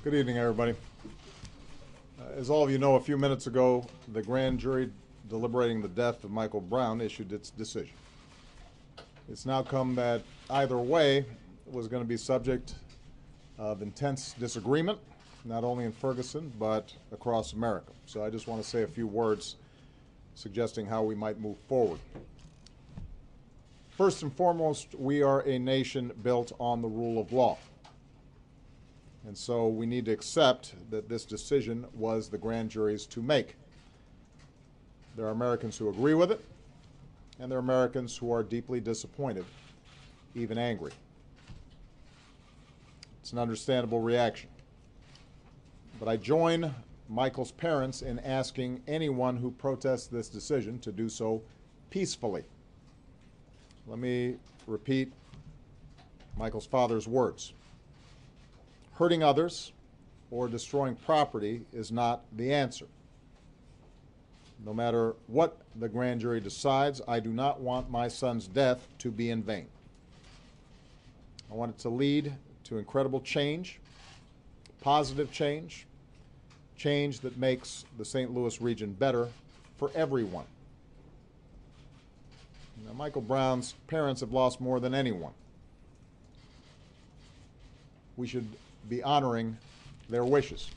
Good evening, everybody. As all of you know, a few minutes ago, the grand jury deliberating the death of Michael Brown issued its decision. It's now come that either way was going to be subject of intense disagreement, not only in Ferguson, but across America. So I just want to say a few words suggesting how we might move forward. First and foremost, we are a nation built on the rule of law. And so we need to accept that this decision was the grand jury's to make. There are Americans who agree with it, and there are Americans who are deeply disappointed, even angry. It's an understandable reaction. But I join Michael's parents in asking anyone who protests this decision to do so peacefully. Let me repeat Michael's father's words. Hurting others or destroying property is not the answer. No matter what the grand jury decides, I do not want my son's death to be in vain. I want it to lead to incredible change, positive change, change that makes the St. Louis region better for everyone. Now, Michael Brown's parents have lost more than anyone. We should be honoring their wishes.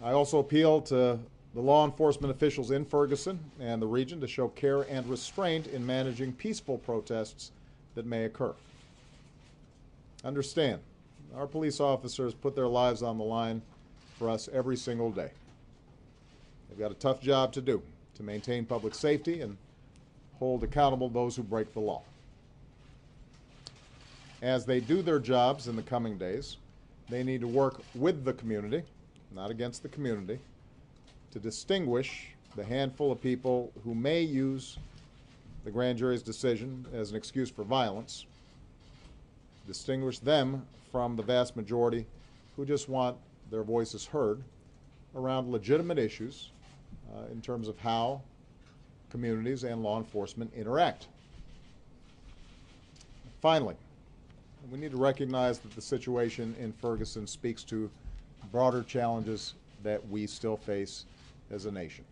I also appeal to the law enforcement officials in Ferguson and the region to show care and restraint in managing peaceful protests that may occur. Understand, our police officers put their lives on the line for us every single day. They've got a tough job to do to maintain public safety and hold accountable those who break the law. As they do their jobs in the coming days, they need to work with the community, not against the community, to distinguish the handful of people who may use the grand jury's decision as an excuse for violence, distinguish them from the vast majority who just want their voices heard around legitimate issues in terms of how communities and law enforcement interact. Finally, we need to recognize that the situation in Ferguson speaks to broader challenges that we still face as a nation.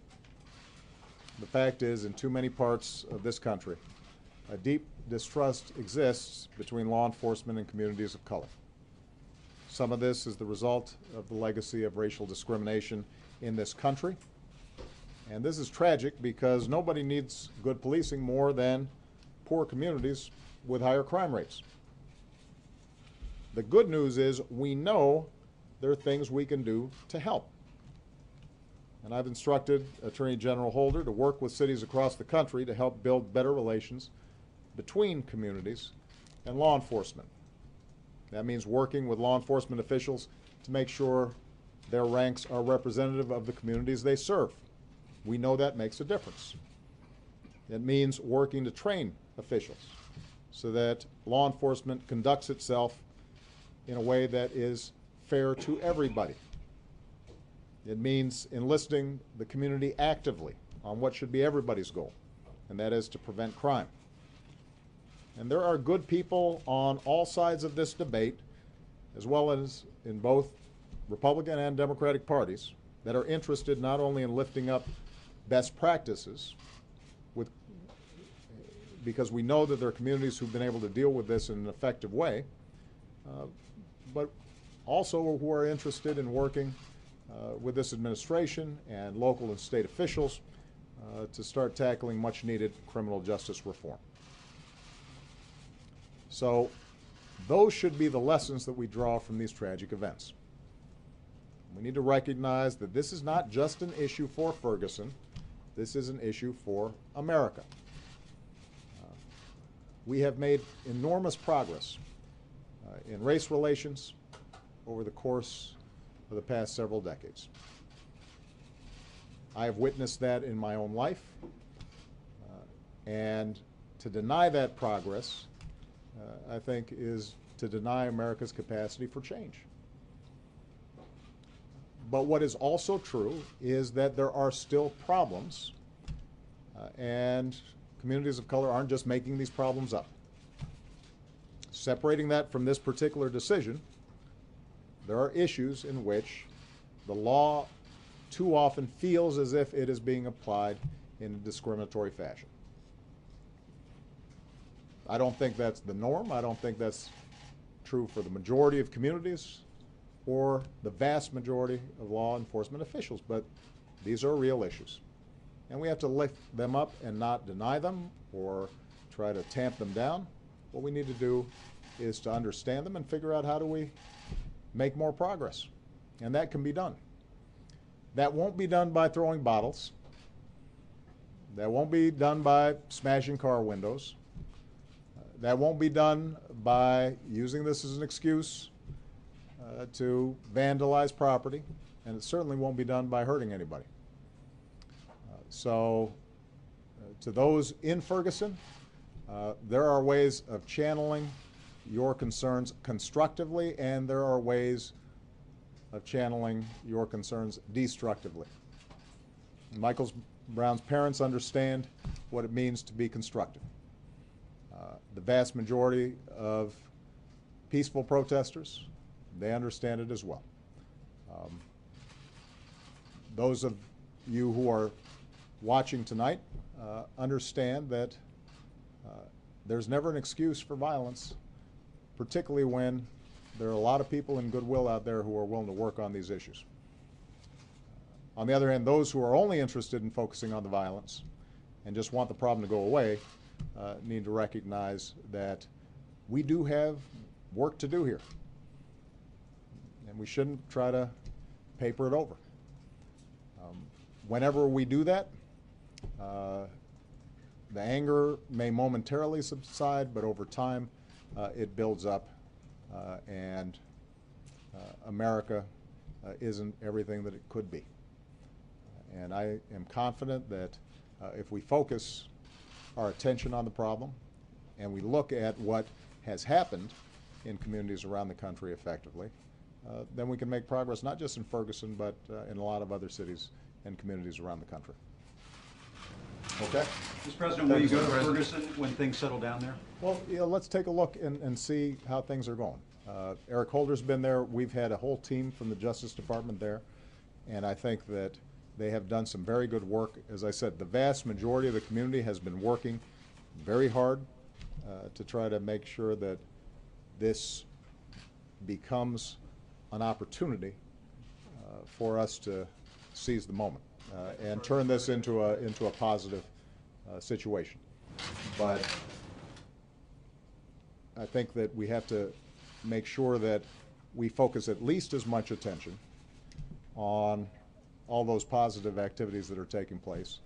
The fact is, in too many parts of this country, a deep distrust exists between law enforcement and communities of color. Some of this is the result of the legacy of racial discrimination in this country. And this is tragic because nobody needs good policing more than poor communities with higher crime rates. The good news is we know there are things we can do to help. And I've instructed Attorney General Holder to work with cities across the country to help build better relations between communities and law enforcement. That means working with law enforcement officials to make sure their ranks are representative of the communities they serve. We know that makes a difference. It means working to train officials so that law enforcement conducts itself in a way that is fair to everybody. It means enlisting the community actively on what should be everybody's goal, and that is to prevent crime. And there are good people on all sides of this debate, as well as in both Republican and Democratic parties, that are interested not only in lifting up best practices, because we know that there are communities who've been able to deal with this in an effective way, but also who are interested in working with this administration and local and state officials to start tackling much needed criminal justice reform. So those should be the lessons that we draw from these tragic events. We need to recognize that this is not just an issue for Ferguson. This is an issue for America. We have made enormous progress in race relations over the course of the past several decades. I have witnessed that in my own life, and to deny that progress, I think, is to deny America's capacity for change. But what is also true is that there are still problems, and communities of color aren't just making these problems up. Separating that from this particular decision there are issues in which the law too often feels as if it is being applied in a discriminatory fashion. I don't think that's the norm. I don't think that's true for the majority of communities or the vast majority of law enforcement officials, but these are real issues. And we have to lift them up and not deny them or try to tamp them down. What we need to do is to understand them and figure out how do we make more progress. And that can be done. That won't be done by throwing bottles. That won't be done by smashing car windows. That won't be done by using this as an excuse to vandalize property, and it certainly won't be done by hurting anybody. To those in Ferguson, there are ways of channeling your concerns constructively, and there are ways of channeling your concerns destructively. Michael Brown's parents understand what it means to be constructive. The vast majority of peaceful protesters, they understand it as well. Those of you who are watching tonight understand that there's never an excuse for violence, particularly when there are a lot of people in goodwill out there who are willing to work on these issues. On the other hand, those who are only interested in focusing on the violence and just want the problem to go away need to recognize that we do have work to do here, and we shouldn't try to paper it over. Whenever we do that, the anger may momentarily subside, but over time it builds up, and America isn't everything that it could be. And I am confident that if we focus our attention on the problem and we look at what has happened in communities around the country effectively, then we can make progress not just in Ferguson, but in a lot of other cities and communities around the country. Okay? Mr. President, will you go to Ferguson when things settle down there? Well, let's take a look and see how things are going. Eric Holder's been there. We've had a whole team from the Justice Department there, and I think that they have done some very good work. As I said, the vast majority of the community has been working very hard to try to make sure that this becomes an opportunity for us to seize the moment and turn this into a positive situation. But I think that we have to make sure that we focus at least as much attention on all those positive activities that are taking place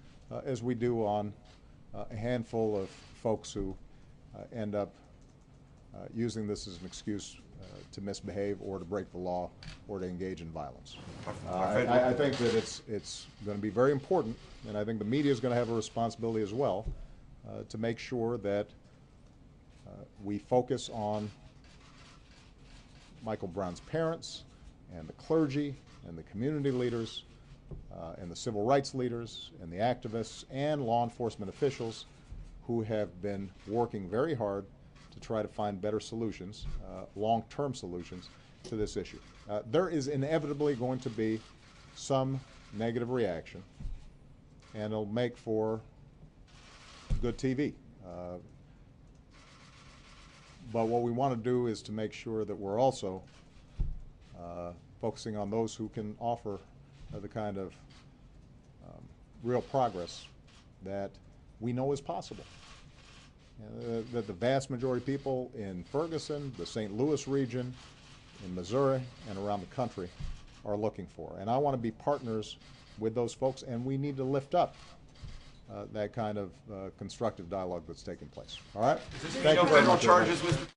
as we do on a handful of folks who end up using this as an excuse to misbehave or to break the law or to engage in violence. I think that it's going to be very important, and I think the media is going to have a responsibility as well to make sure that we focus on Michael Brown's parents and the clergy and the community leaders and the civil rights leaders and the activists and law enforcement officials who have been working very hard to try to find better solutions, long-term solutions to this issue. There is inevitably going to be some negative reaction, and it'll make for good TV. But what we want to do is to make sure that we're also focusing on those who can offer the kind of real progress that we know is possible. That the vast majority of people in Ferguson, the St. Louis region, in Missouri, and around the country are looking for. And I want to be partners with those folks, and we need to lift up that kind of constructive dialogue that's taking place. All right? Thank you very much.